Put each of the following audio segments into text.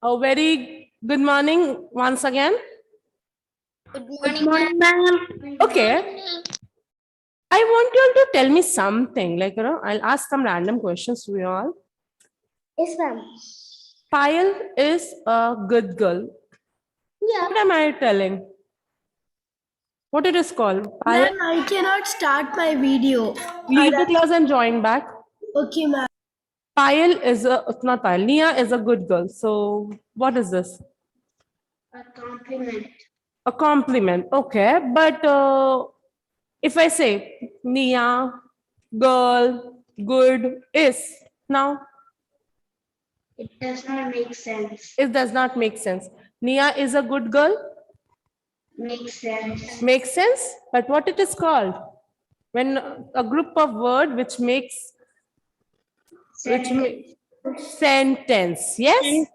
A very good morning once again. Good Good morning, morning, ma'am. Okay. I want you all to tell me something. I'll ask some random questions to you all. Yes, ma'am. Payal is a good girl. Yeah. What am I telling? What it is called? Payal, Ma'am, I cannot start my video. leave the class and join back. Okay, ma'am. Payal is not Payal, Nia is a good girl. So what is this? A compliment. A compliment. Okay. But if I say Nia, girl, good is now, It does not make sense. it does not make sense. Nia is a good girl. Makes sense. Makes sense. But what it is called? When a group of word which makes sentence. Yes. A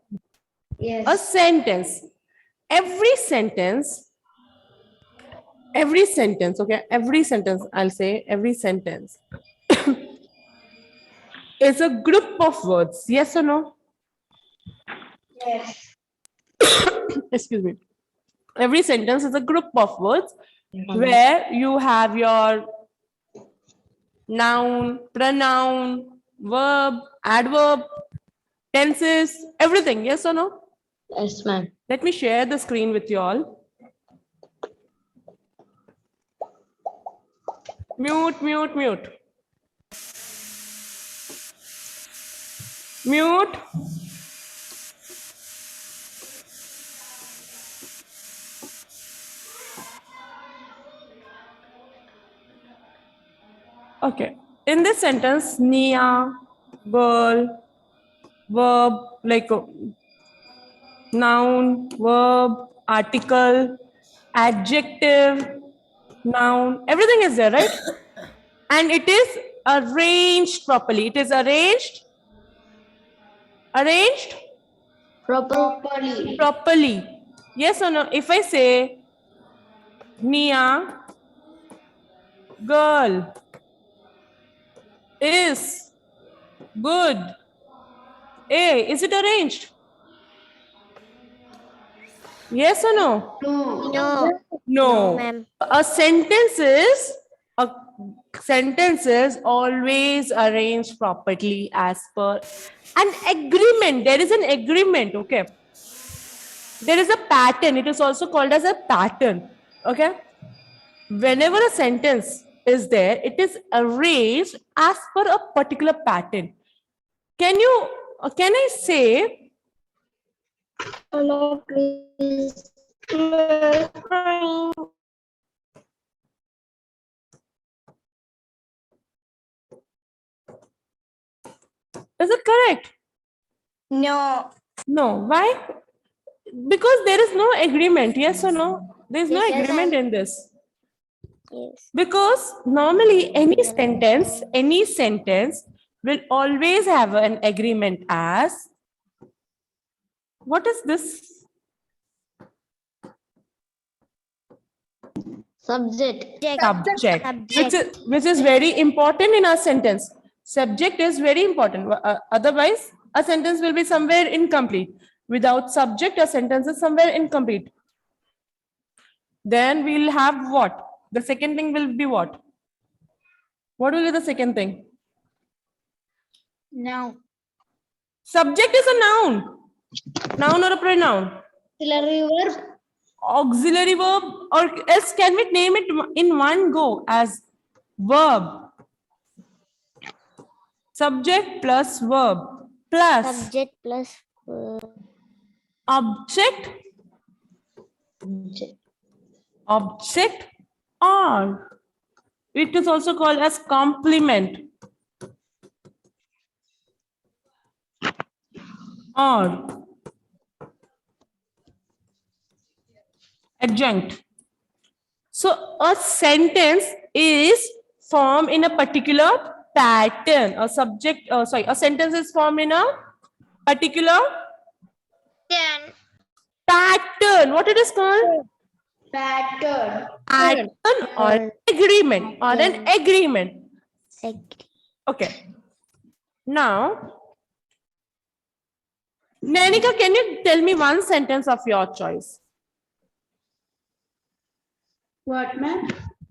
Yes. sentence. Every sentence. Okay. Every sentence. I'll say every sentence is a group of words. Yes or no? Yes. Excuse me. Every sentence is a group of words where you have your noun, pronoun, verb, adverb, tenses, everything. Yes or no? Yes, ma'am. Let me share the screen with you all. Mute, mute, mute. Mute. Okay. In this sentence, Nia, girl, verb, noun, verb, article, adjective, noun, everything is there, right? And it is arranged properly. It is arranged Properly. properly. Yes or no? If I say Nia, girl, is good. A, is it arranged? Yes or no? No. No. No. ma'am. A sentence is always arranged properly as per an agreement. There is an agreement, okay? There is a pattern. It is also called as a pattern, okay? Whenever a sentence is there, it is arranged as per a particular pattern. Can I say Hello, please. is it correct? No. No. Why? Because there is no agreement. Yes or no? There is no Yes, agreement ma'am. in this. Yes. Because normally any sentence will always have an agreement as, what is this? Subject. Subject. Which is very important in our sentence. Subject is very important. Otherwise, a sentence will be somewhere incomplete. Without subject, a sentence is somewhere incomplete. Then we'll have what? The second thing will be what? What will be the second thing? No. Subject is a noun. Noun or a pronoun? Auxiliary verb. Auxiliary verb, or else can we name it in one go as verb? Subject plus verb plus Subject plus object, object, or it is also called as complement or adjunct. So a sentence is formed in a particular pattern. A sentence is formed in a particular pattern. What it is called? Pattern. Pattern or an agreement or an agreement. Okay. Now, Nanika, can you tell me one sentence of your choice? What, ma'am?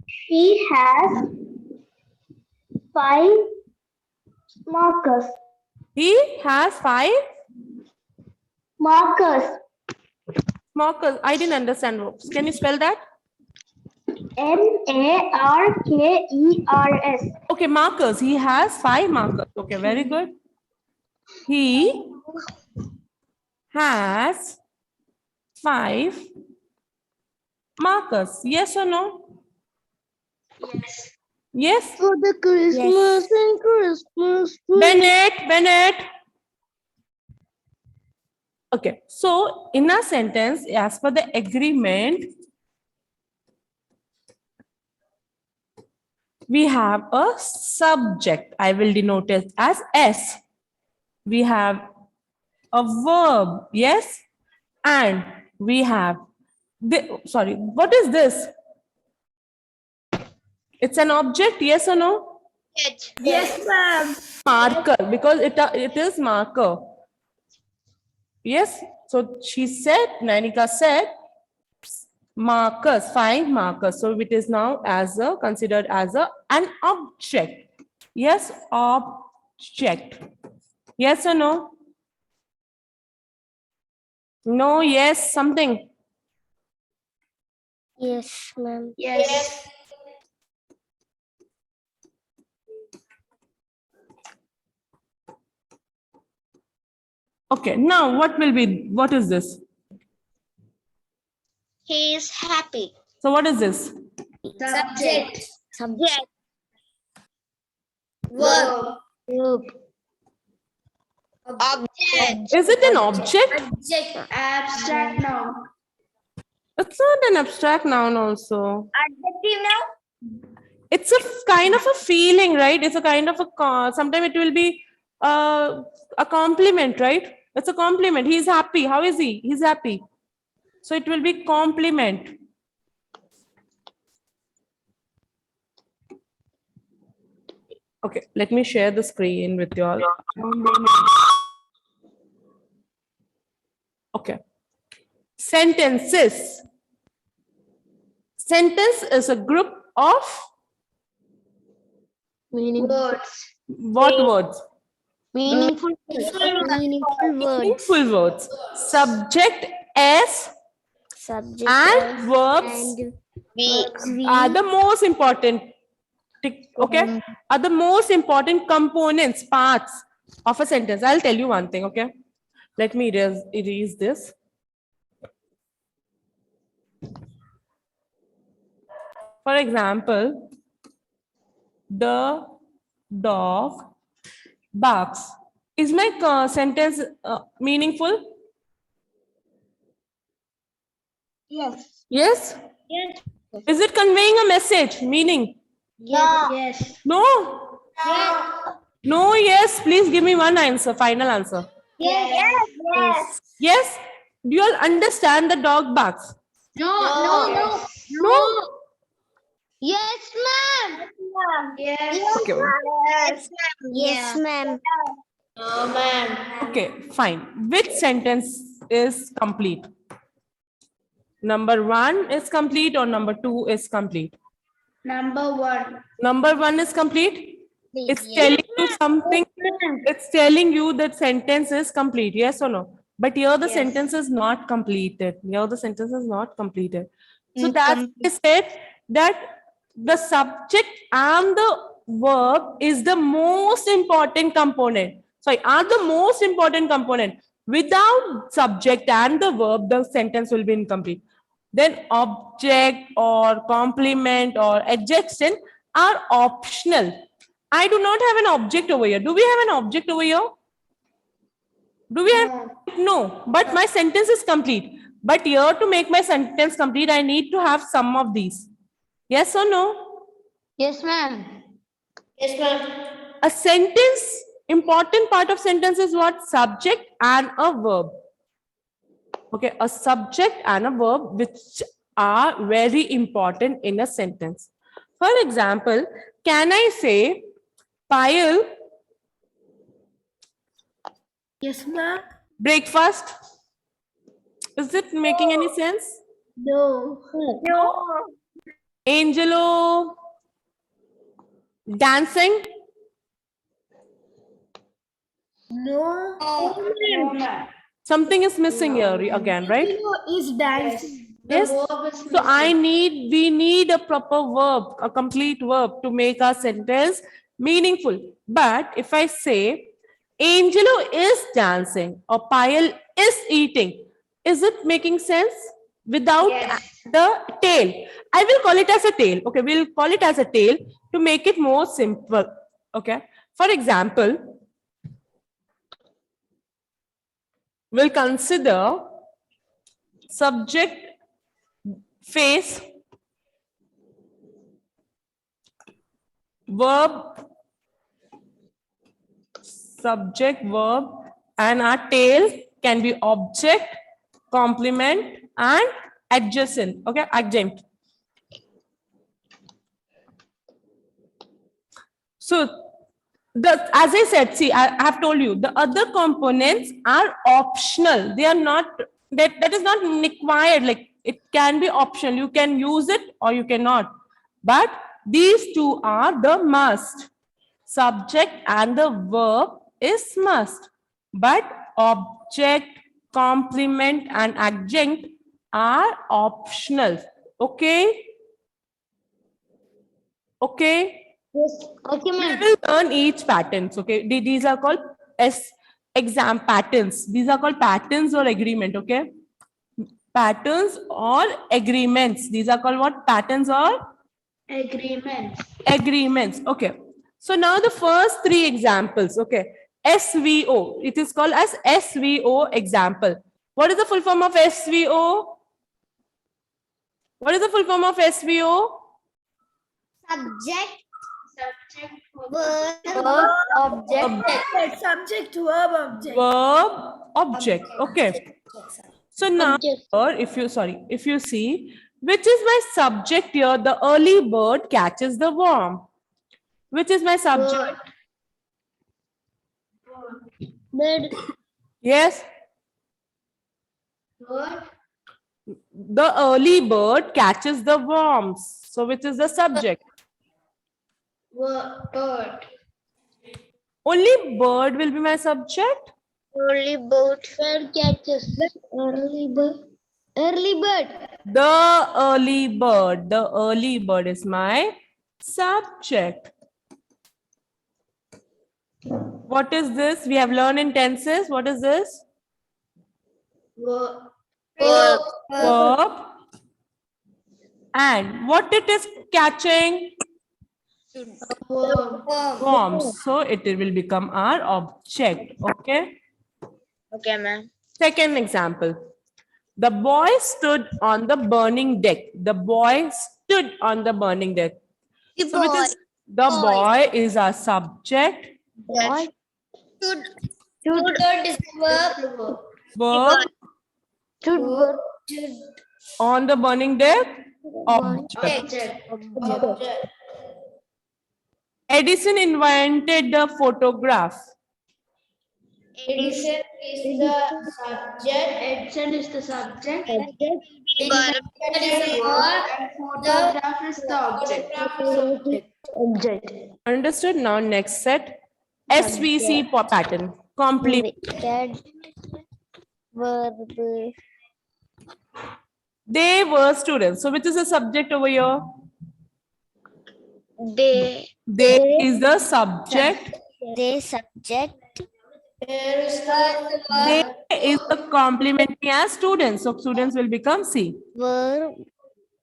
She has 5 markers. He has 5 Markers. markers. I didn't understand. Can you spell that? Markers. Okay, markers. He has 5 markers. Okay, very good. He has 5 markers. Yes or no? Yes. Yes? For the Christmas and Christmas tree. Bennett. Okay, so in a sentence, as per the agreement, we have a subject. I will denote it as S. We have a verb, yes, and we have what is this? It's an object, yes or no? Yes, ma'am. Marker, because it is marker. Yes, so she said, Nanika said, markers, 5 markers. So it is now considered as an object. Yes, object. Yes or no? No, yes, something. Yes, ma'am. Yes. Okay, now what is this? He is happy. So what is this? Subject. Subject. Verb. Verb. Object. Is it an object? Abstract noun. It's not an abstract noun also. Adjective now. It's a kind of a feeling, right? It's a kind of a, sometimes it will be a compliment, right? It's a compliment. He's happy. How is he? He's happy. So it will be compliment. Okay, let me share the screen with you all. Okay. Sentences. Sentence is a group of Words. what words? Meaningful words. Meaningful words. Subject S Subject and verbs are the most important. Okay, are the most important components, parts of a sentence. I'll tell you one thing. Okay, let me erase this. For example, the dog barks. Is my sentence meaningful? Yes. Yes. Yes. Is it conveying a message, meaning? Yes. No. No, yes. Please give me one answer, final answer. Yes. Yes. Do you all understand the dog barks? No. No. Yes, ma'am. Yes. Okay. Yes, ma'am. No, ma'am. Okay, fine. Which sentence is complete? Number 1 is complete or number 2 is complete? Number 1. Number 1 is complete. It's telling you something. It's telling you that sentence is complete. Yes or no? But here the Yes. sentence is not completed. Here the sentence is not completed. So that's why I said that the subject and the verb is the most important component. Sorry, are the most important component. Without subject and the verb, the sentence will be incomplete. Then object or complement or adjective are optional. I do not have an object over here. Do we have an object over here? Do we have? No, but my sentence is complete. But here to make my sentence complete, I need to have some of these. Yes or no? Yes, ma'am. Yes, ma'am. A sentence, important part of sentence is what? Subject and a verb. Okay, a subject and a verb which are very important in a sentence. For example, can I say, Payal, Yes, ma'am. Breakfast. Is it making any sense? No. Angelo. Dancing. No. No, ma'am. Something is missing here again, right? Is dancing. Yes. So we need a proper verb, a complete verb to make our sentence meaningful. But if I say Angelo is dancing or Payal is eating, is it making sense without Yes. the tail? I will call it as a tail. Okay, we'll call it as a tail to make it more simple. Okay. For example, we'll consider subject, face, verb, subject, verb, and our tail can be object, complement, and adjacent. Okay, adjunct. So, as I said, see, I have told you the other components are optional. They are not that is not required. Like it can be optional. You can use it or you cannot. But these two are the must. Subject and the verb is must, but object, complement, and adjunct are optional. Okay? Okay? Yes. Okay, We ma'am. will learn each patterns. Okay? These are called exam patterns. These are called patterns or agreement. Okay? Patterns or agreements. These are called what? Patterns or Agreements. agreements. Okay. So now the first three examples. Okay. SVO. It is called as SVO example. What is the full form of SVO? What is the full form of SVO? Subject, Subject, verb, object. Subject, verb, object. Verb, object. Okay. So now, Object. if you see, which is my subject here? The early bird catches the worm. Which is my subject? Bird. Yes. Word. The early bird catches the worms. So which is the subject? Bird. Only bird will be my subject. Early bird. Bird catches. Early bird. Early bird. The early bird. The early bird is my subject. What is this? We have learned in tenses. What is this? Word. Verb. And what it is catching? Worm. Worms. So it will become our object. Okay. Okay, ma'am. Second example. The boy stood on the burning deck. The boy stood on the burning deck. So which is the boy is our subject. Boy. Stood is verb. Verb Stood verb. on the burning deck. Object. Object. Edison invented the photograph. Edison is the subject. Edison is the subject. Invented is the verb. And photograph is the object. Object. Understood? Now next set. SVC pattern. Complement. Verb. They were students. So which is the subject over here? They. They is the subject. They subject. Here is the They is the complementing as students. So students will become C. Verb.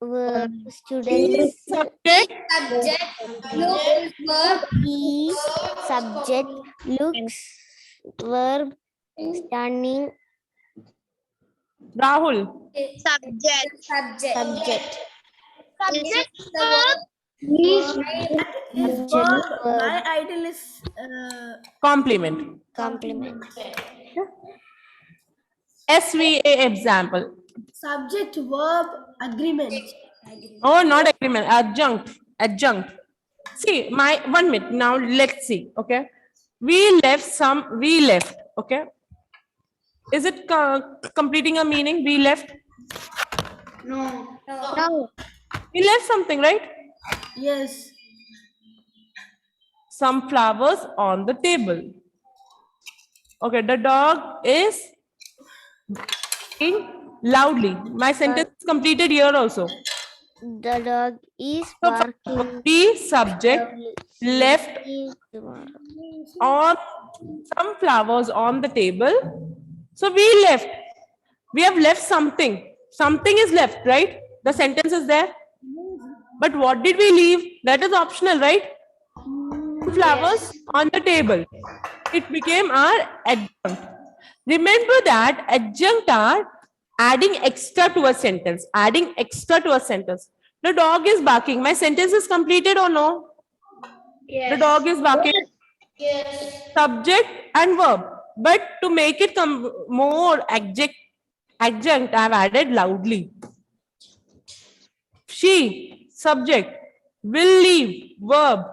He is Students. subject. He subject looks verb standing Rahul. subject My idol is Complement. complement SVA example. subject, verb, agreement. Oh, not agreement. Adjunct. Adjunct. See, my 1 minute. Now let's see. Okay. We left. Okay. Is it completing a meaning? We left. No. No. We left something, right? Yes. Some flowers on the table. Okay, the dog is barking loudly. My sentence is completed here also. The dog is So barking. we subject left on some flowers on the table. So we left. We have left something. Something is left, right? The sentence is there. But what did we leave? That is optional, right? Flowers on the table. It became our adjunct. Remember that adjunct are adding extra to a sentence. Adding extra to a sentence. The dog is barking. My sentence is completed or no? The dog is barking. Yes. Subject and verb. But to make it more adjunct, I have added loudly. She, subject, will leave, verb.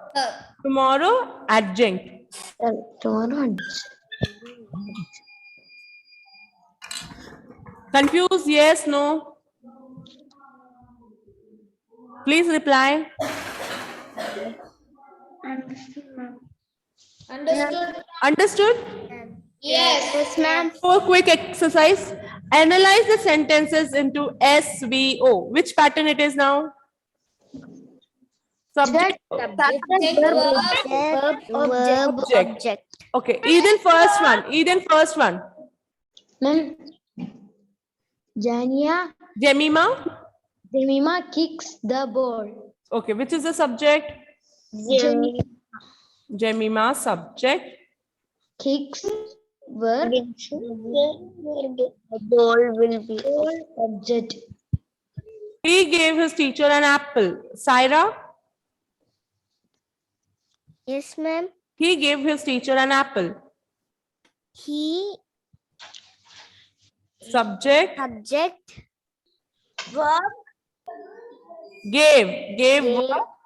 Tomorrow, adjunct. Tomorrow. Confused? Yes, no? Please reply. Understood? Understood? Yes. Yes, ma'am. For quick exercise, analyze the sentences into SVO. Which pattern it is now? Subject. Verb, object. Okay, Eden first one. Eden first one. Ma'am. Jemima. Jemima kicks the ball. Okay, which is the subject? Jemima, subject. Kicks verb. Ball will be object. He gave his teacher an apple. Syra. Yes, ma'am. He gave his teacher an apple. He Subject. verb Gave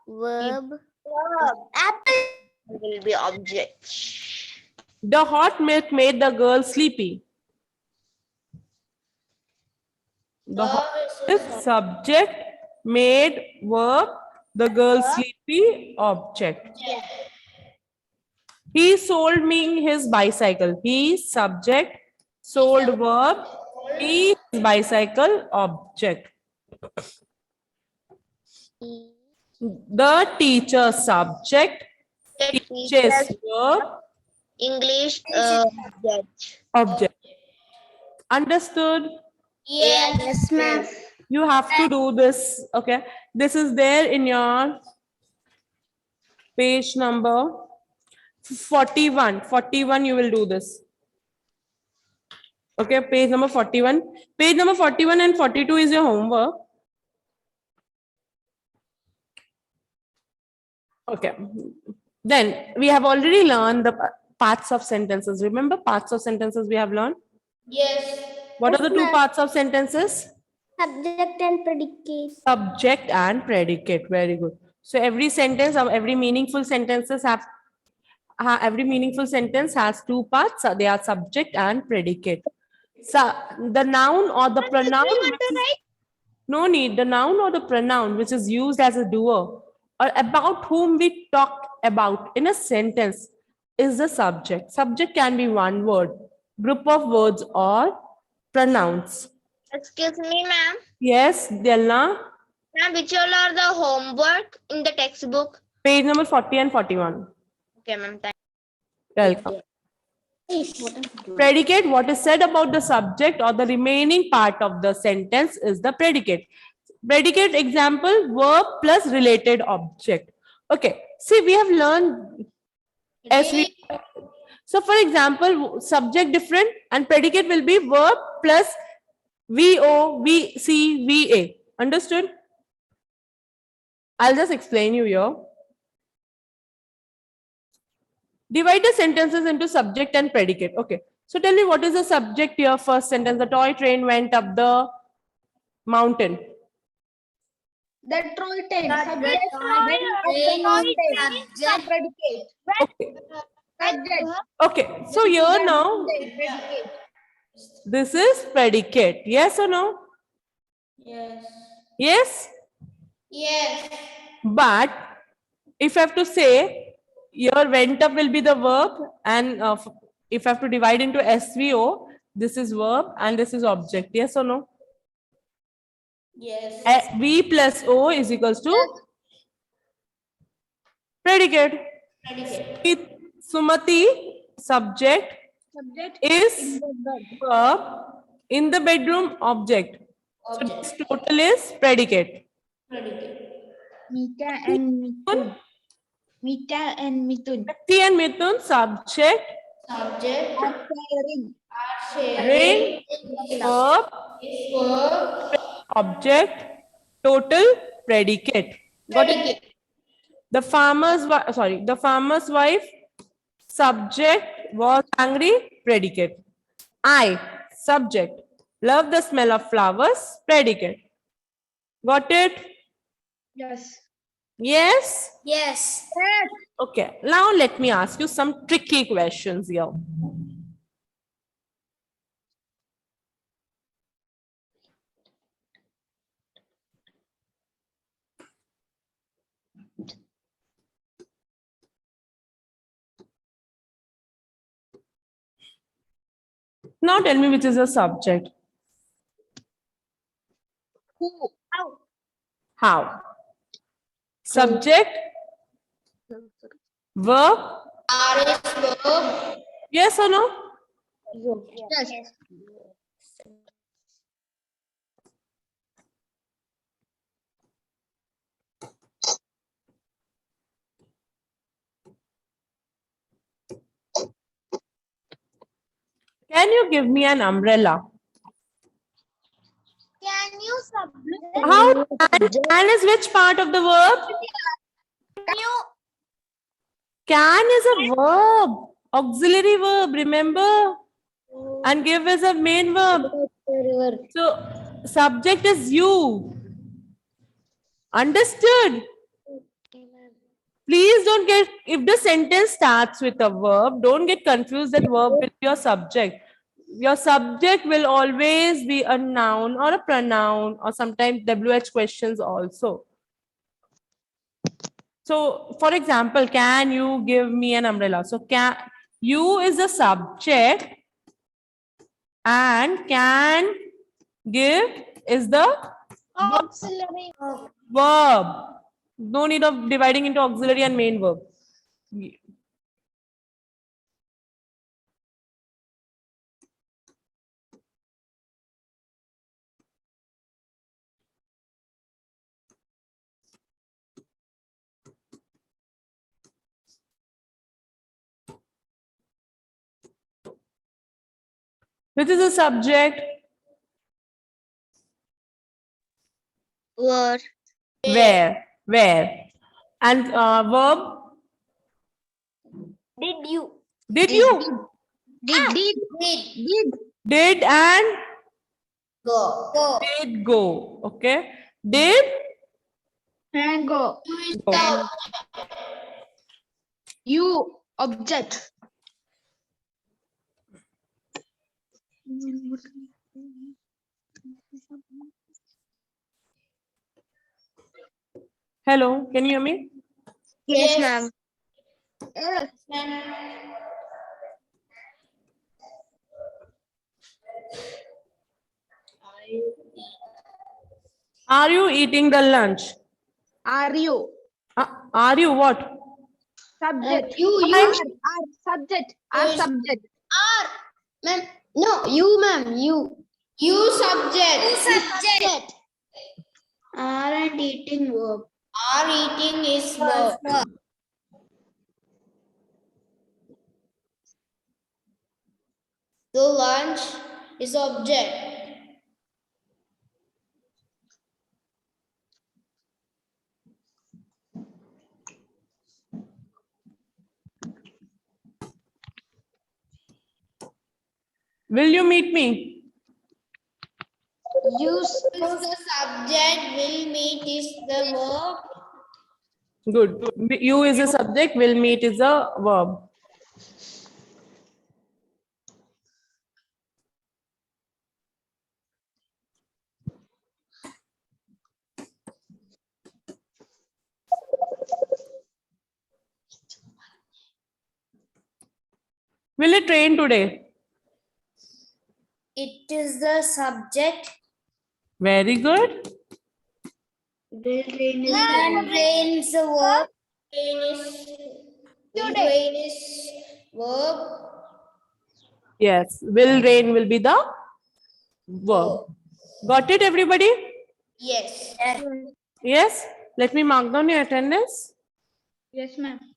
verb apple will be object. The hot milk made the girl sleepy. The hot milk, subject, made, verb, the girl sleepy, object. He sold me his bicycle. He, subject, sold, verb, he, his bicycle, object. The teacher, subject, teaches, verb, English object. Understood? Yes, ma'am. You have to do this. Okay, this is there in your page number 41. You will do this. Okay, page number 41. Page number 41 and 42 is your homework. Okay, then we have already learned the parts of sentences. Remember parts of sentences we have learned? Yes. What are the two parts of sentences? Subject and predicate. Subject and predicate. Very good. So every sentence or every meaningful sentences have every meaningful sentence has two parts. They are subject and predicate. So the noun or the pronoun. No need. The noun or the pronoun which is used as a doer or about whom we talk about in a sentence is the subject. Subject can be one word, group of words, or pronouns. Excuse me, ma'am. Yes, Delna. Ma'am, which all are the homework in the textbook? Page number 40 and 41. Okay, ma'am. Welcome. Predicate, what is said about the subject or the remaining part of the sentence is the predicate. Predicate example, verb plus related object. Okay, see, we have learned so for example, subject different and predicate will be verb plus VO, VC, VA. Understood? I'll just explain you here. Divide the sentences into subject and predicate. Okay. So tell me, what is the subject here? First sentence, the toy train went up the mountain. The toy train. Subject. Predicate. Okay. Subject. Okay. So here now, This is predicate. Yes or no? Yes. Yes? Yes. But if I have to say, your went up will be the verb, and if I have to divide into SVO, this is verb and this is object. Yes or no? Yes. V plus O is equals to predicate. Predicate. Sumati, subject, Subject is verb, in the bedroom, object. So Object. this total is predicate. Predicate. Mita and Mithun. Mita and Mithun. T and Mithun, subject, Subject. Are sharing. ring, verb, Verb. object, total, predicate. Got it? Predicate. The farmer's wife, subject, was angry, predicate. I, subject, love the smell of flowers, predicate. Got it? Yes. Yes? Yes. Okay, now let me ask you some tricky questions here. Now tell me which is the subject. Who? How? Subject, verb, R is verb. yes or no? Yes. Can you give me an umbrella? Can you subject? How? Can is which part of the verb? Can you? Can is a verb, auxiliary verb, remember? And give is a main verb. So, subject is you. Understood? Please don't get, if the sentence starts with a verb, don't get confused that verb will be your subject. Your subject will always be a noun or a pronoun, or sometimes WH questions also. So, for example, can you give me an umbrella? So, can you is a subject and can give is the Auxiliary. verb. No need of dividing into auxiliary and main verb. Which is a subject? Were. Where? And verb? Did you? Did you? Did. Did and Go. did go. Okay. Did And go. go. You. Object. Hello, can you hear me? Yes, ma'am. Yes. Are you eating the lunch? Are you? Are you what? Subject. You. Are subject. Are Yes. subject. Are. Ma'am. No, you, ma'am. You. You subject. Are and eating verb. Are eating is verb. So lunch is object. Will you meet me? Use is the subject. Will meet is the verb. Good. You is a subject, will meet is a verb. Will it rain today? It is the subject. Very good. Will rain is And rain is the verb. Rain is verb. Yes, will rain will be the verb. Got it, everybody? Yes. Yes. Let me mark down your attendance. Yes, ma'am.